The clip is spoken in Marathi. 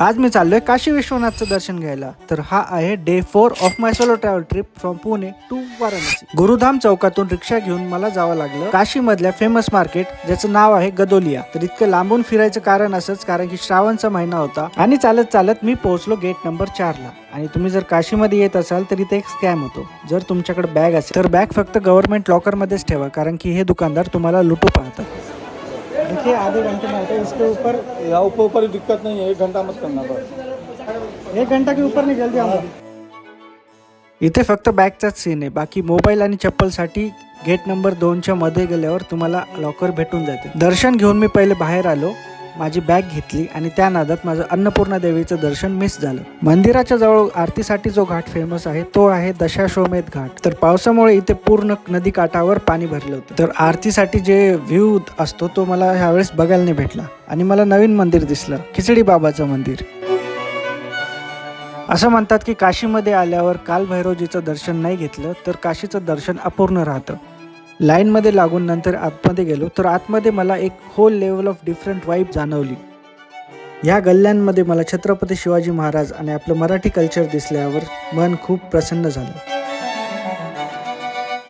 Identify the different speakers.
Speaker 1: आज मी चाललोय काशी विश्वनाथचं दर्शन घ्यायला. तर हा आहे day 4 of my solo travel trip from Pune to Varanasi. Gurudham चौकातून रिक्षा घेऊन मला जावं लागलं काशी मधल्या फेमस मार्केट, ज्याचं नाव आहे गदोलिया. तर इतकं लांबून फिरायचं कारण असंच, कारण की श्रावणचा महिना होता आणि चालत चालत मी पोहोचलो गेट नंबर 4 ला. आणि तुम्ही जर काशीमध्ये येत असाल तर इथे एक स्कॅम होतो. जर तुमच्याकडे बॅग असेल तर बॅग फक्त गव्हर्नमेंट लॉकर मध्येच ठेवा, कारण की हे दुकानदार तुम्हाला लुटू पाहतात. देखिए आधे घंटे में आता है, इसके ऊपर
Speaker 2: यहाँ ऊपर दिक्कत नहीं है, 1 घंटा मत करना बस।
Speaker 1: 1 घंटा के ऊपर नहीं, जल्दी आऊंगा. इथे फक्त बॅगचाच सीन आहे. बाकी मोबाईल आणि चप्पलसाठी गेट नंबर 2च्या मध्ये गेल्यावर तुम्हाला लॉकर भेटून जाते. दर्शन घेऊन मी पहिले बाहेर आलो, माझी बॅग घेतली आणि त्या नादात माझं अन्नपूर्णा देवीचं दर्शन मिस झालं. मंदिराच्या जवळ आरतीसाठी जो घाट फेमस आहे तो आहे दशाश्वमेध घाट. तर पावसामुळे इथे पूर्ण नदी काठावर पाणी भरलं होतं. तर आरतीसाठी जे व्ह्यू असतो तो मला ह्यावेळेस बघायला नाही भेटला. आणि मला नवीन मंदिर दिसलं, खिचडी बाबाचं मंदिर. असं म्हणतात की काशीमध्ये आल्यावर कालभैरवजीचं दर्शन नाही घेतलं तर काशीचं दर्शन अपूर्ण राहतं. लाईनमध्ये लागून नंतर आतमध्ये गेलो तर आतमध्ये मला एक whole level of different vibe जाणवली. या गल्ल्यांमध्ये मला छत्रपती शिवाजी महाराज आणि आपलं मराठी कल्चर दिसल्यावर मन खूप प्रसन्न झालं.